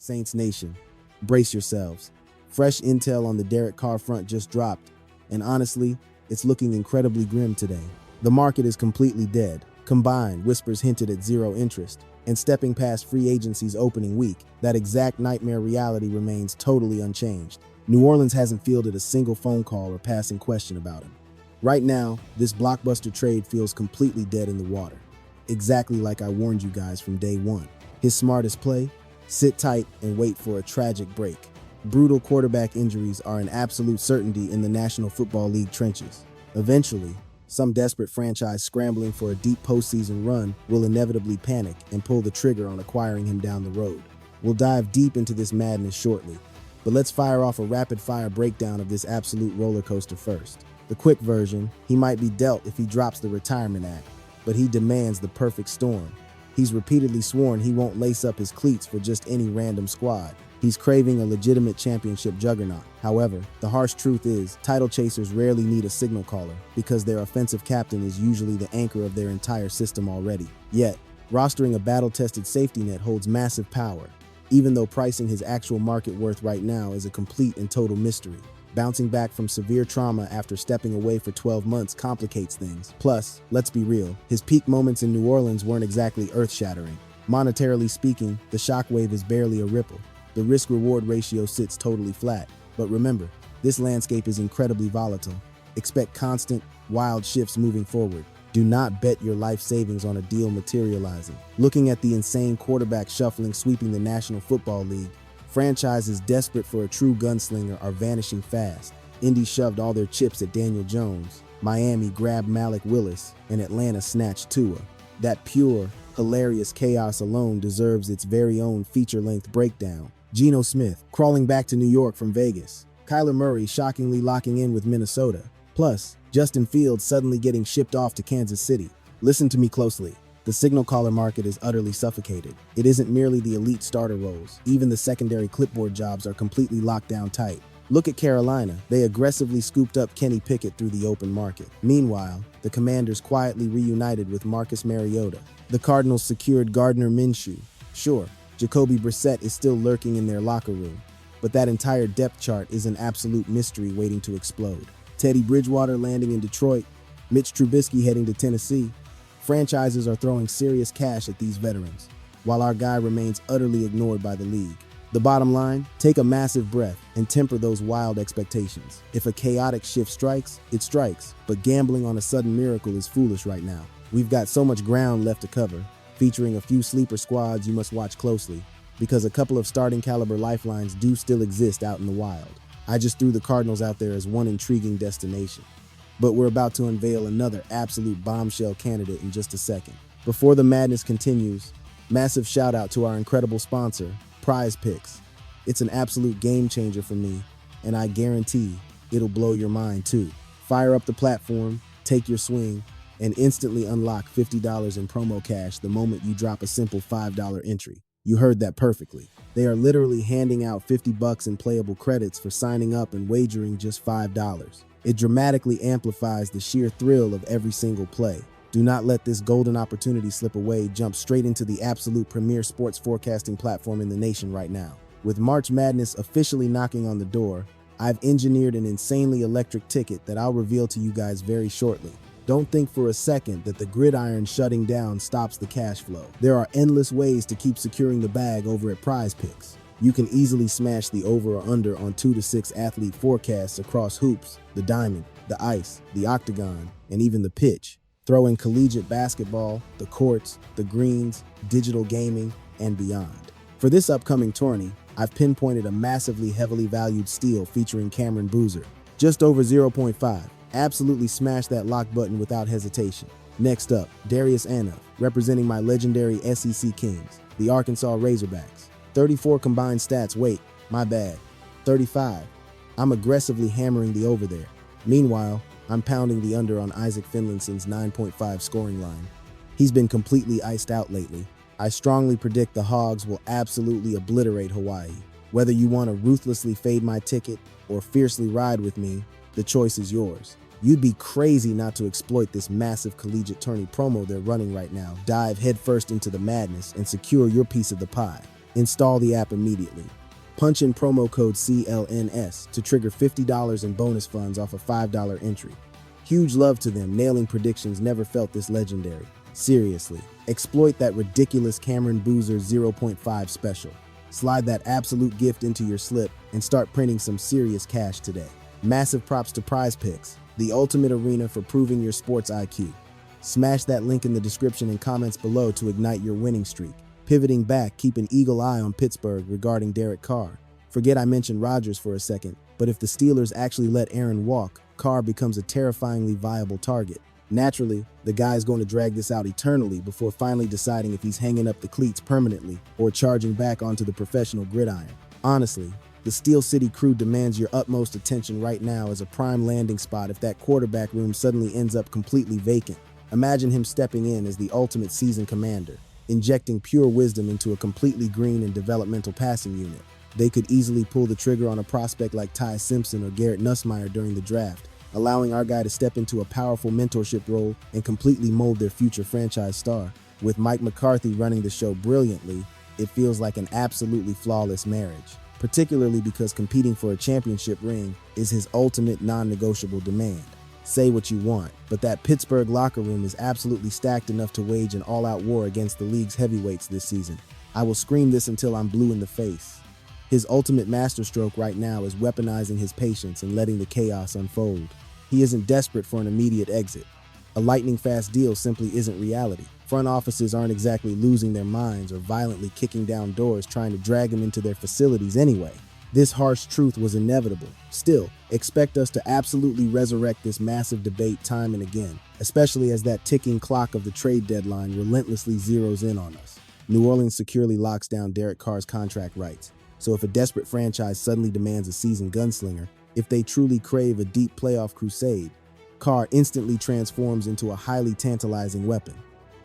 Saints Nation, brace yourselves. Fresh intel on the Derek Carr front just dropped, and honestly, it's looking incredibly grim today. The market is completely dead. Combined, whispers hinted at zero interest, and stepping past free agency's opening week, that exact nightmare reality remains totally unchanged. New Orleans hasn't fielded a single phone call or passing question about him. Right now, this blockbuster trade feels completely dead in the water. Exactly like I warned you guys from day one. His smartest play? Sit tight and wait for a tragic break. Brutal quarterback injuries are an absolute certainty in the National Football League trenches. Eventually, some desperate franchise scrambling for a deep postseason run will inevitably panic and pull the trigger on acquiring him down the road. We'll dive deep into this madness shortly, but let's fire off a rapid-fire breakdown of this absolute roller coaster first. The quick version: he might be dealt if he drops the retirement act, but he demands the perfect storm. He's repeatedly sworn he won't lace up his cleats for just any random squad. He's craving a legitimate championship juggernaut. However, the harsh truth is, title chasers rarely need a signal caller because their offensive captain is usually the anchor of their entire system already. Yet, rostering a battle-tested safety net holds massive power, even though pricing his actual market worth right now is a complete and total mystery. Bouncing back from severe trauma after stepping away for 12 months complicates things. Plus, let's be real, his peak moments in New Orleans weren't exactly earth-shattering. Monetarily speaking, the shockwave is barely a ripple. The risk-reward ratio sits totally flat. But remember, this landscape is incredibly volatile. Expect constant, wild shifts moving forward. Do not bet your life savings on a deal materializing. Looking at the insane quarterback shuffling sweeping the National Football League, franchises desperate for a true gunslinger are vanishing fast. Indy shoved all their chips at Daniel Jones. Miami grabbed Malik Willis, and Atlanta snatched Tua. That pure, hilarious chaos alone deserves its very own feature-length breakdown. Geno Smith crawling back to New York from Vegas. Kyler Murray shockingly locking in with Minnesota. Plus, Justin Fields suddenly getting shipped off to Kansas City. Listen to me closely. The signal caller market is utterly suffocated. It isn't merely the elite starter roles. Even the secondary clipboard jobs are completely locked down tight. Look at Carolina. They aggressively scooped up Kenny Pickett through the open market. Meanwhile, the Commanders quietly reunited with Marcus Mariota. The Cardinals secured Gardner Minshew. Sure, Jacoby Brissett is still lurking in their locker room, but that entire depth chart is an absolute mystery waiting to explode. Teddy Bridgewater landing in Detroit, Mitch Trubisky heading to Tennessee. Franchises are throwing serious cash at these veterans, while our guy remains utterly ignored by the league. The bottom line, take a massive breath and temper those wild expectations. If a chaotic shift strikes, it strikes, but gambling on a sudden miracle is foolish right now. We've got so much ground left to cover, featuring a few sleeper squads you must watch closely, because a couple of starting caliber lifelines do still exist out in the wild. I just threw the Cardinals out there as one intriguing destination. But we're about to unveil another absolute bombshell candidate in just a second. Before the madness continues, massive shout out to our incredible sponsor, Prize Picks. It's an absolute game changer for me, and I guarantee it'll blow your mind too. Fire up the platform, take your swing, and instantly unlock $50 in promo cash the moment you drop a simple $5 entry. You heard that perfectly. They are literally handing out $50 in playable credits for signing up and wagering just $5. It dramatically amplifies the sheer thrill of every single play. Do not let this golden opportunity slip away. Jump straight into the absolute premier sports forecasting platform in the nation right now. With March Madness officially knocking on the door, I've engineered an insanely electric ticket that I'll reveal to you guys very shortly. Don't think for a second that the gridiron shutting down stops the cash flow. There are endless ways to keep securing the bag over at Prize Picks. You can easily smash the over or under on 2 to 6 athlete forecasts across hoops, the diamond, the ice, the octagon, and even the pitch. Throw in collegiate basketball, the courts, the greens, digital gaming, and beyond. For this upcoming tourney, I've pinpointed a massively heavily valued steal featuring Cameron Boozer. Just over 0.5. Absolutely smash that lock button without hesitation. Next up, Darius Anuff, representing my legendary SEC Kings, the Arkansas Razorbacks. 34 combined stats, wait, my bad, 35. I'm aggressively hammering the over there. Meanwhile, I'm pounding the under on Isaac Finlanson's 9.5 scoring line. He's been completely iced out lately. I strongly predict the Hogs will absolutely obliterate Hawaii. Whether you want to ruthlessly fade my ticket or fiercely ride with me, the choice is yours. You'd be crazy not to exploit this massive collegiate tourney promo they're running right now. Dive headfirst into the madness and secure your piece of the pie. Install the app immediately. Punch in promo code CLNS to trigger $50 in bonus funds off a $5 entry. Huge love to them, nailing predictions never felt this legendary. Seriously, exploit that ridiculous Cameron Boozer 0.5 special. Slide that absolute gift into your slip and start printing some serious cash today. Massive props to Prize Picks, the ultimate arena for proving your sports IQ. Smash that link in the description and comments below to ignite your winning streak. Pivoting back, keep an eagle eye on Pittsburgh regarding Derek Carr. Forget I mentioned Rodgers for a second, but if the Steelers actually let Aaron walk, Carr becomes a terrifyingly viable target. Naturally, the guy's going to drag this out eternally before finally deciding if he's hanging up the cleats permanently or charging back onto the professional gridiron. Honestly, the Steel City crew demands your utmost attention right now as a prime landing spot if that quarterback room suddenly ends up completely vacant. Imagine him stepping in as the ultimate season commander, injecting pure wisdom into a completely green and developmental passing unit. They could easily pull the trigger on a prospect like Ty Simpson or Garrett Nussmeier during the draft, allowing our guy to step into a powerful mentorship role and completely mold their future franchise star. With Mike McCarthy running the show brilliantly, it feels like an absolutely flawless marriage, particularly because competing for a championship ring is his ultimate non-negotiable demand. Say what you want, but that Pittsburgh locker room is absolutely stacked enough to wage an all-out war against the league's heavyweights this season. I will scream this until I'm blue in the face. His ultimate masterstroke right now is weaponizing his patience and letting the chaos unfold. He isn't desperate for an immediate exit. A lightning-fast deal simply isn't reality. Front offices aren't exactly losing their minds or violently kicking down doors trying to drag him into their facilities anyway. This harsh truth was inevitable. Still, expect us to absolutely resurrect this massive debate time and again, especially as that ticking clock of the trade deadline relentlessly zeroes in on us. New Orleans securely locks down Derek Carr's contract rights, so if a desperate franchise suddenly demands a seasoned gunslinger, if they truly crave a deep playoff crusade, Carr instantly transforms into a highly tantalizing weapon.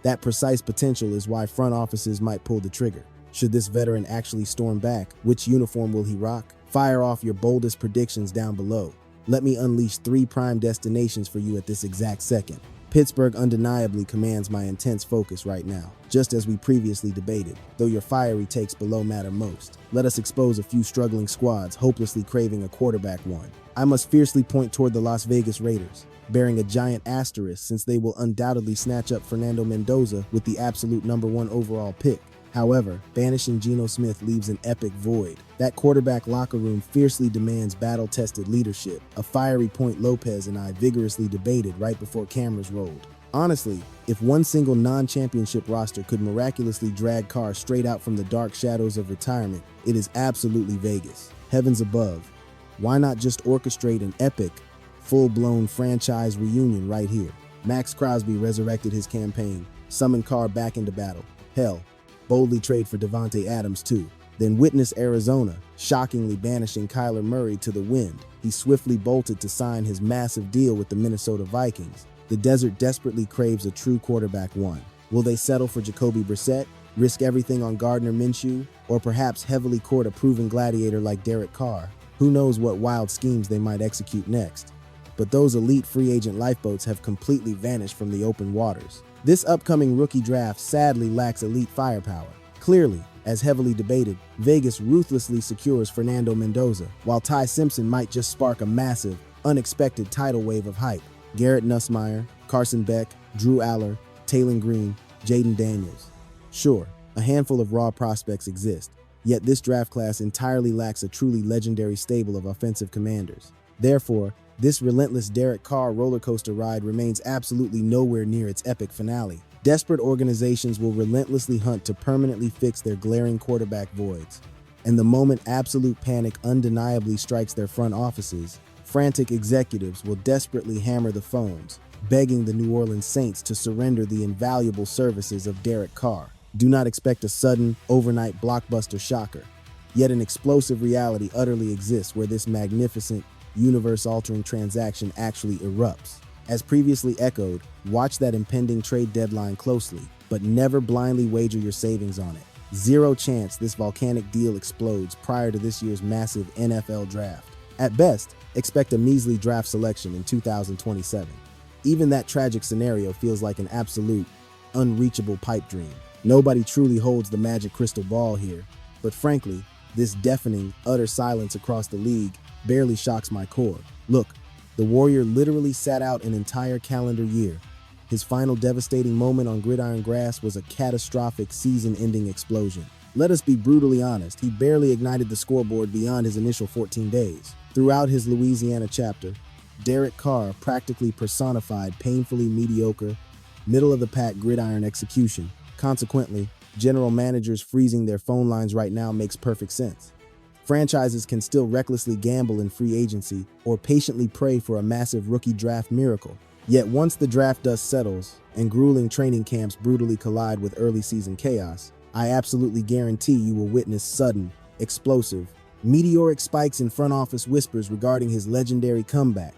That precise potential is why front offices might pull the trigger. Should this veteran actually storm back, which uniform will he rock? Fire off your boldest predictions down below. Let me unleash 3 prime destinations for you at this exact second. Pittsburgh undeniably commands my intense focus right now, just as we previously debated, though your fiery takes below matter most. Let us expose a few struggling squads hopelessly craving a quarterback one. I must fiercely point toward the Las Vegas Raiders, bearing a giant asterisk since they will undoubtedly snatch up Fernando Mendoza with the absolute #1 overall pick. However, banishing Geno Smith leaves an epic void. That quarterback locker room fiercely demands battle-tested leadership, a fiery point Lopez and I vigorously debated right before cameras rolled. Honestly, if one single non-championship roster could miraculously drag Carr straight out from the dark shadows of retirement, it is absolutely Vegas. Heavens above. Why not just orchestrate an epic, full-blown franchise reunion right here? Max Crosby resurrected his campaign, summoned Carr back into battle. Hell, boldly trade for Devontae Adams too. Then witness Arizona shockingly banishing Kyler Murray to the wind. He swiftly bolted to sign his massive deal with the Minnesota Vikings. The desert desperately craves a true quarterback one. Will they settle for Jacoby Brissett, risk everything on Gardner Minshew, or perhaps heavily court a proven gladiator like Derek Carr? Who knows what wild schemes they might execute next. But those elite free agent lifeboats have completely vanished from the open waters. This upcoming rookie draft sadly lacks elite firepower. Clearly, as heavily debated, Vegas ruthlessly secures Fernando Mendoza, while Ty Simpson might just spark a massive, unexpected tidal wave of hype. Garrett Nussmeier, Carson Beck, Drew Aller, Taylon Green, Jaden Daniels. Sure, a handful of raw prospects exist, yet this draft class entirely lacks a truly legendary stable of offensive commanders. Therefore, this relentless Derek Carr roller coaster ride remains absolutely nowhere near its epic finale. Desperate organizations will relentlessly hunt to permanently fix their glaring quarterback voids. And the moment absolute panic undeniably strikes their front offices, frantic executives will desperately hammer the phones, begging the New Orleans Saints to surrender the invaluable services of Derek Carr. Do not expect a sudden, overnight blockbuster shocker. Yet an explosive reality utterly exists where this magnificent, universe-altering transaction actually erupts. As previously echoed, watch that impending trade deadline closely, but never blindly wager your savings on it. Zero chance this volcanic deal explodes prior to this year's massive NFL draft. At best, expect a measly draft selection in 2027. Even that tragic scenario feels like an absolute, unreachable pipe dream. Nobody truly holds the magic crystal ball here, But frankly, this deafening, utter silence across the league barely shocks my core. Look, the Warrior literally sat out an entire calendar year. His final devastating moment on gridiron grass was a catastrophic season-ending explosion. Let us be brutally honest, he barely ignited the scoreboard beyond his initial 14 days. Throughout his Louisiana chapter, Derek Carr practically personified painfully mediocre, middle-of-the-pack gridiron execution. Consequently, general managers freezing their phone lines right now makes perfect sense. Franchises can still recklessly gamble in free agency or patiently pray for a massive rookie draft miracle. Yet once the draft dust settles and grueling training camps brutally collide with early season chaos, I absolutely guarantee you will witness sudden, explosive, meteoric spikes in front office whispers regarding his legendary comeback.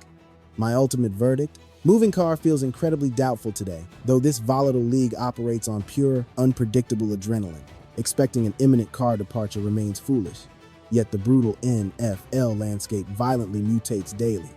My ultimate verdict? Moving Carr feels incredibly doubtful today, though this volatile league operates on pure, unpredictable adrenaline. Expecting an imminent Carr departure remains foolish. Yet the brutal NFL landscape violently mutates daily.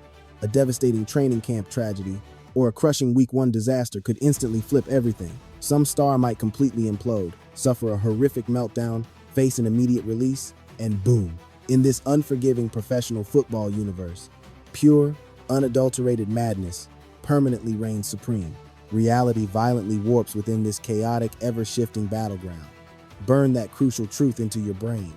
A devastating training camp tragedy or a crushing Week 1 disaster could instantly flip everything. Some star might completely implode, suffer a horrific meltdown, face an immediate release, and boom. In this unforgiving professional football universe, pure, unadulterated madness permanently reigns supreme. Reality violently warps within this chaotic, ever-shifting battleground. Burn that crucial truth into your brain.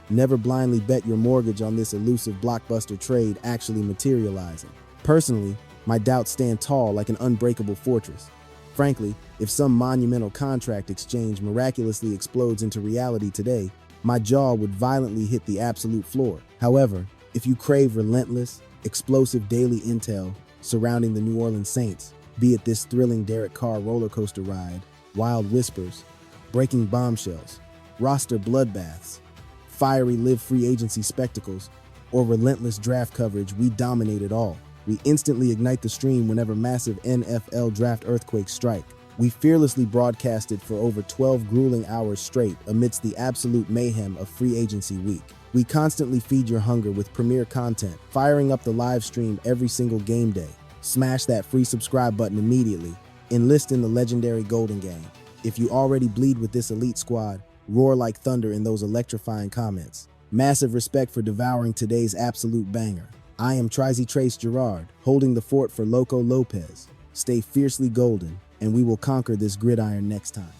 Never blindly bet your mortgage on this elusive blockbuster trade actually materializing. Personally, my doubts stand tall like an unbreakable fortress. Frankly, if some monumental contract exchange miraculously explodes into reality today, my jaw would violently hit the absolute floor. However, if you crave relentless, explosive daily intel surrounding the New Orleans Saints, be it this thrilling Derek Carr roller coaster ride, wild whispers, breaking bombshells, roster bloodbaths, fiery live free agency spectacles, or relentless draft coverage, we dominate it all. We instantly ignite the stream whenever massive NFL draft earthquakes strike. We fearlessly broadcast it for over 12 grueling hours straight amidst the absolute mayhem of free agency week. We constantly feed your hunger with premier content, firing up the live stream every single game day. Smash that free subscribe button immediately. Enlist in the legendary Golden Gang. If you already bleed with this elite squad, roar like thunder in those electrifying comments. Massive respect for devouring today's absolute banger. I am Trizzy Trace Gerard, holding the fort for Loco Lopez. Stay fiercely golden, and we will conquer this gridiron next time.